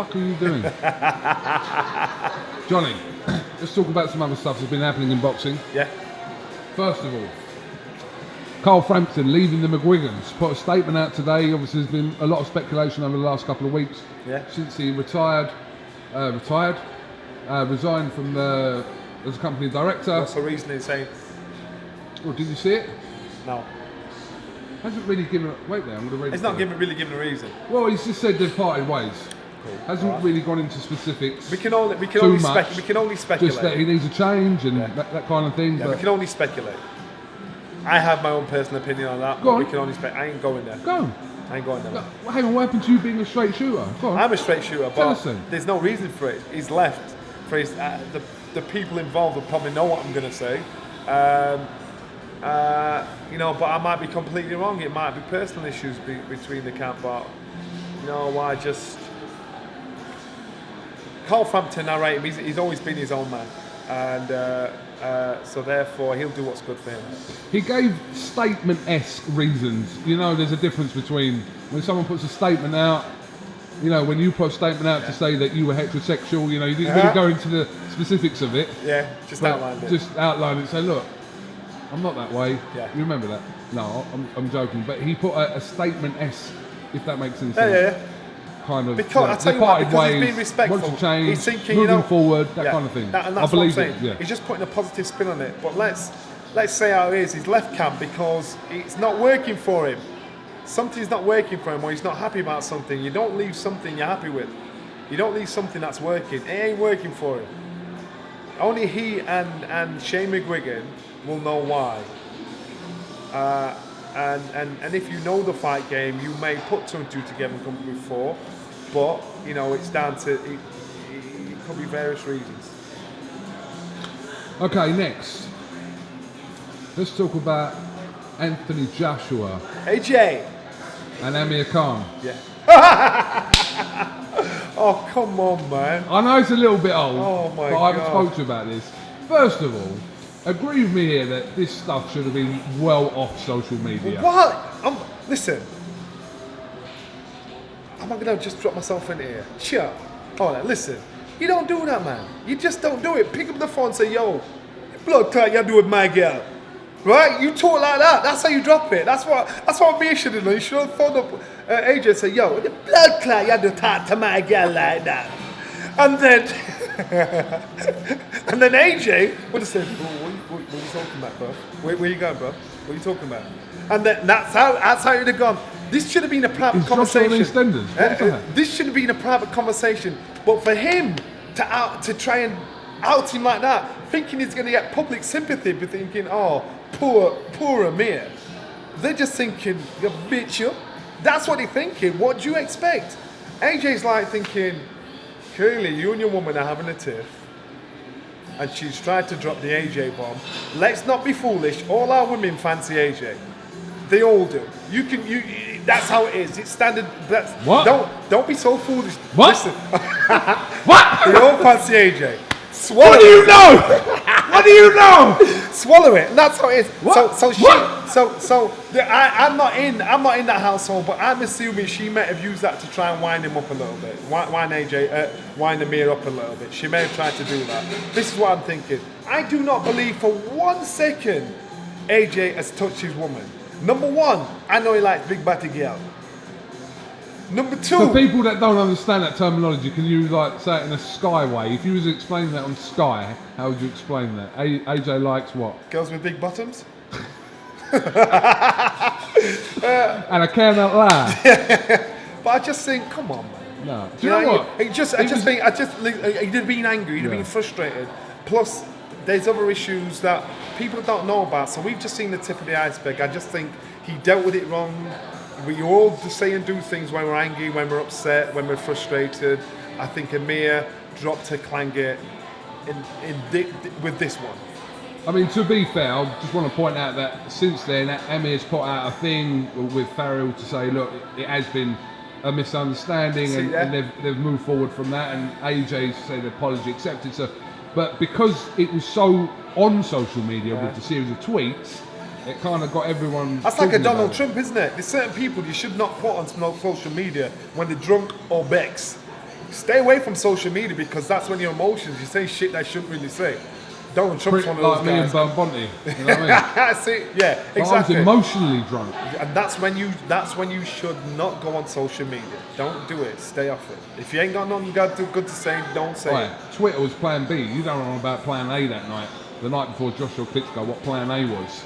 fuck are you doing? Johnny, let's talk about some other stuff that's been happening in boxing. Yeah. First of all, Carl Frampton leaving the McGuigans, put a statement out today. Obviously, there's been a lot of speculation over the last couple of weeks since he resigned from as a company director. What's the reason he's saying? Well, did you see it? No. Hasn't really given. Wait there, I'm going to read. He's not really giving a reason. Well, he's just said they've parted ways. Cool. Hasn't really gone into specifics. We can only speculate. Just that he needs a change and that kind of thing. Yeah, but we can only speculate. I have my own personal opinion on that. Go on. We can only speculate. I ain't going there. Go on. I ain't going there. Well, hang on, what happened to you being a straight shooter? Go on. I'm a straight shooter, Tell but us then. there's no reason for it. He's left. For his, the people involved will probably know what I'm going to say. You know, but I might be completely wrong. It might be personal issues between the camp, but you know, I just Carl Frampton, I rate him. He's always been his own man, and so therefore he'll do what's good for him. He gave statement-esque reasons. You know, there's a difference between when someone puts a statement out. You know, when you put a statement out to say that you were heterosexual, you know, you didn't really go into the specifics of it. Yeah, just outlined it. Just outline it and say, look, I'm not that way. Yeah. You remember that? No, I'm joking. But he put a statement-esque, if that makes any sense. Yeah. Kind of. Because I tell you what, because ways, he's being respectful. wants to change, He's thinking, moving you know, forward, that kind of thing. And that's I what believe I'm saying. it. Yeah. He's just putting a positive spin on it. But let's say how it is. He's left camp because it's not working for him. Something's not working for him, or he's not happy about something. You don't leave something you're happy with. You don't leave something that's working. It ain't working for him. Only he and Shane McGuigan will know why. And if you know the fight game, you may put 2 and 2 together and come up with 4. But you know, it's down to it could be various reasons. Okay, next. Let's talk about Anthony Joshua. AJ. And Amir Khan. Yeah. Oh, come on, man. I know it's a little bit old, but I haven't spoken to you about this. First of all, agree with me here that this stuff should have been well off social media. What? Listen. I'm not going to just drop myself in here. Chill. Oh, now, listen. You don't do that, man. You just don't do it. Pick up the phone and say, yo, blood clot you do with my girl. Right? You talk like that. That's how you drop it. That's what me should have done. You should have phoned up AJ and say, yo, the blood clot you do talk to my girl like that. And then AJ would have said, what are you talking about, bro? Where you going, bro? What are you talking about? And then that's how it'd have gone. This should have been a private conversation. This should have been a private conversation. But for him to try and out him like that, thinking he's going to get public sympathy, but thinking, oh, poor Amir. They're just thinking, you bitch, you. That's what they're thinking. What do you expect? AJ's like thinking, clearly you and your woman are having a tiff, and she's tried to drop the AJ bomb. Let's not be foolish. All our women fancy AJ. They all do. That's how it is. It's standard. What? Don't be so foolish. What? Listen. What? They all fancy AJ. Swallow What do you it. know? What do you know? Swallow it. And that's how it is. What? I'm not in that household, but I'm assuming she may have used that to try and wind him up a little bit. Wind Amir up a little bit. She may have tried to do that. This is what I'm thinking. I do not believe for 1 second AJ has touched his woman. Number 1, I know he likes big batty girl. Number 2. For people that don't understand that terminology, can you like say it in a Sky way? If you was explaining that on Sky, how would you explain that? AJ likes what? Girls with big bottoms. And I cannot lie. But I just think, come on, man. No. Do you know what? I just think he'd have been angry, he'd have been frustrated. Plus, there's other issues that people don't know about. So we've just seen the tip of the iceberg. I just think he dealt with it wrong. We all say and do things when we're angry, when we're upset, when we're frustrated. I think Amir dropped her clanger with this one. I mean, to be fair, I just want to point out that since then, Amir's put out a thing with Farrell to say, look, it has been a misunderstanding, and they've moved forward from that, and AJ said apology accepted. So, but because it was so on social media with the series of tweets, it kind of got everyone. That's like a Donald Trump, isn't it? There's certain people you should not put on social media when they're drunk or becks. stay away from social media because that's when your emotions, you say shit that you shouldn't really say. Donald Trump's one of those like me guys. and Bonte, you know what I mean? See, yeah, exactly. I was emotionally drunk. And that's when you should not go on social media. Don't do it. Stay off it. If you ain't got nothing good to say, don't say it. Twitter was plan B. You don't know about plan A that night. The night before Joshua Klitschko, what plan A was.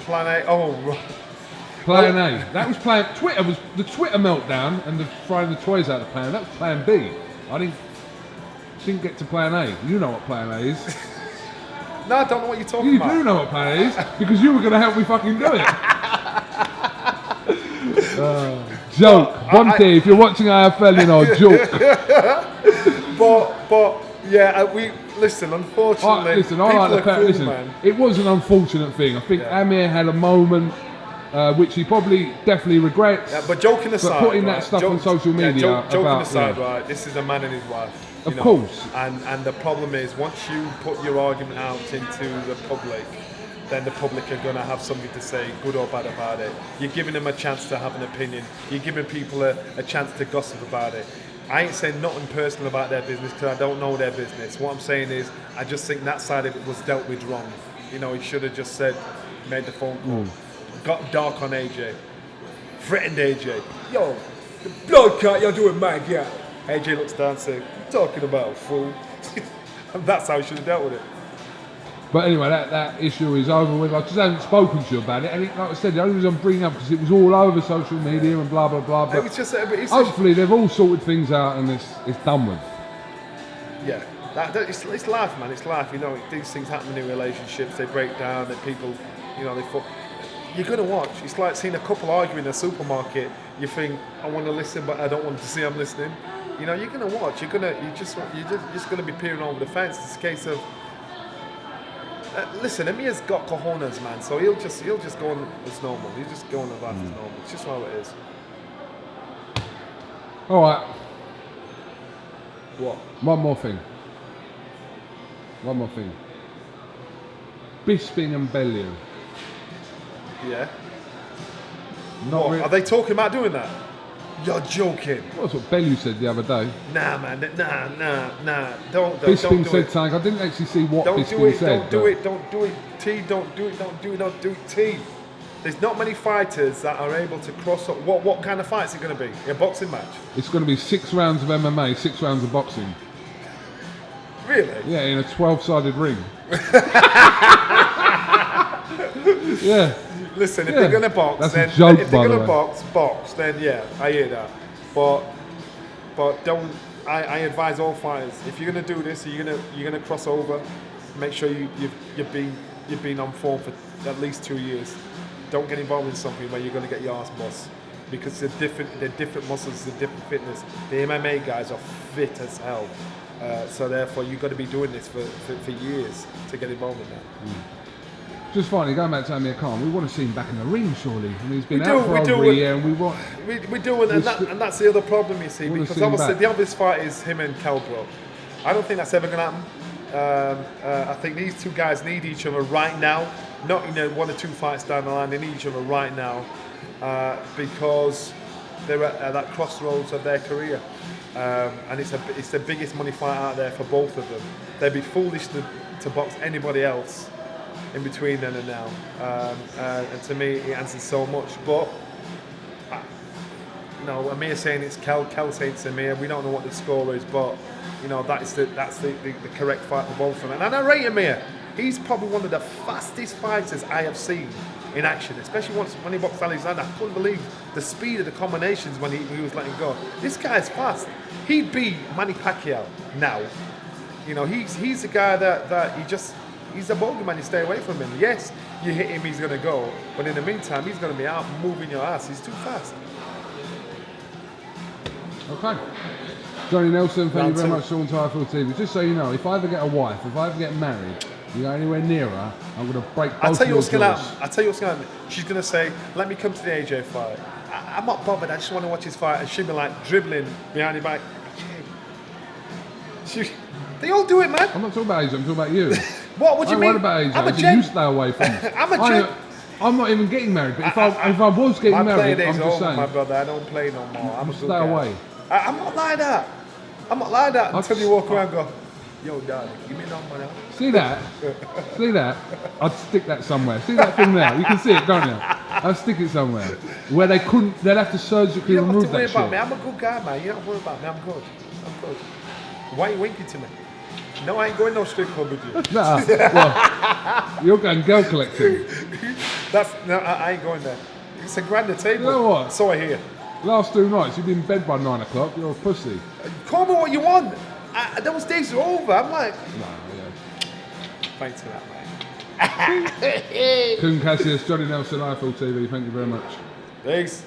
Plan A, oh, right. Plan A. That was plan. Twitter was the Twitter meltdown and the throwing the toys out of the plan. That was plan B. I didn't get to plan A. You know what plan A is. No, I don't know what you're talking about. You do know what plan A is because you were going to help me fucking do it. Joke. Bonte, if you're watching IFL, you know, joke. but yeah, we listen. Unfortunately, man. It was an unfortunate thing. I think Amir had a moment. Which he probably definitely regrets. Yeah, but joking aside, putting that stuff on social media. Joking aside, right? This is a man and his wife. Of course. And the problem is, once you put your argument out into the public, then the public are going to have something to say, good or bad, about it. You're giving them a chance to have an opinion. You're giving people a chance to gossip about it. I ain't saying nothing personal about their business because I don't know their business. What I'm saying is, I just think that side of it was dealt with wrong. You know, he should have just made the phone call. Got dark on AJ, threatened AJ. Yo, the blood cut you're doing, man, yeah. AJ looks down and says, "What you talking about, fool?" And that's how he should have dealt with it. But anyway, that issue is over with. I just haven't spoken to you about it. And like I said, the only reason I'm bringing up because it was all over social media and blah, blah, blah. But hopefully they've all sorted things out and it's done with. Yeah, it's life, man. It's life. You know, these things happen in relationships. They break down. That people, you know, you're going to watch. It's like seeing a couple arguing in a supermarket. You think, I want to listen, but I don't want to see I'm listening. You know, you're going to watch. You're just going to be peering over the fence. It's a case of, listen, Amir's got cojones, man. So he'll just go on as normal. He'll just go on the life as normal. It's just how it is. All right. What? One more thing. Bisping and Bellew. Yeah. Really. Are they talking about doing that? You're joking. Well, that's what Bellew said the other day. Nah, man. Nah. Don't Bisping do said it. something. I didn't actually see what Don't Bisping do it. said. Don't do it. Don't do it. T. Don't do it. T. There's not many fighters that are able to cross up. What kind of fight is it going to be? A boxing match? It's going to be 6 rounds of MMA, 6 rounds of boxing. Really? Yeah, in a 12-sided ring. Yeah. Listen, if they're going to box, that's then a joke, if they're going to way. box, then yeah, I hear that. But don't. I advise all fighters, if you're going to do this, you're going to cross over. Make sure you've been on form for at least 2 years. Don't get involved in something where you're going to get your ass bust, because they're different muscles, they're different fitness. The MMA guys are fit as hell, so therefore you've got to be doing this for years to get involved in that. Just finally, going back to Amir Khan, we want to see him back in the ring, surely. I mean, he's been out for over a year, and we want... We do, and that's the other problem, you see, because obviously the obvious fight is him and Kell Brook. I don't think that's ever going to happen. I think these two guys need each other right now, not in 1 or 2 fights down the line. They need each other right now because they're at that crossroads of their career, and it's the biggest money fight out there for both of them. They'd be foolish to box anybody else in between then and now, and to me it answers so much. But no, Amir saying it's Kell saying it's Amir. We don't know what the score is, but you know that's the correct fight for both of them. And I rate Amir. He's probably one of the fastest fighters I have seen in action, especially when he boxed Alexander. I couldn't believe the speed of the combinations when he was letting go. This guy's fast. He'd beat Manny Pacquiao now. You know, he's a guy that he's a bogeyman. You stay away from him. Yes, you hit him, he's going to go. But in the meantime, he's going to be out moving your ass. He's too fast. Okay. Johnny Nelson, thank you very much for on Tyrefield TV. Just so you know, if I ever get a wife, if I ever get married, you go anywhere near her, I'm going to break both I'll tell you what's going to happen. I'll tell you what's going to happen. She's going to say, let me come to the AJ fight. I'm not bothered. I just want to watch his fight. And she'll be like dribbling behind your back. They all do it, man. I'm not talking about AJ, I'm talking about you. What do you mean? I'm not about AJ. You stay away from me. I'm not even getting married, but if I was getting married, I'm just saying. My brother, I don't play no more. I'm stay away. I'm not like that. I'm not like that until you walk around and go, yo, darling, give me that money. See that? See that? I'd stick that somewhere. See that thing there? You can see it, can't you? I'd stick it somewhere. Where they couldn't, they'd have to surgically remove that shit. You don't have to worry about me. I'm a good guy, man. You don't worry about me. I'm good. I'm good. Why are you winking to me? No, I ain't going no strip club with you. Nah, well, you're going girl collecting. No, I ain't going there. It's a grand table. You know what? So I hear. Last 2 nights, you've been in bed by 9 o'clock. You're a pussy. Call me what you want. Those days are over. I'm like. Nah, yeah. Thanks for that, mate. Kun Cassius, Johnny Nelson, IFL TV. Thank you very much. Thanks.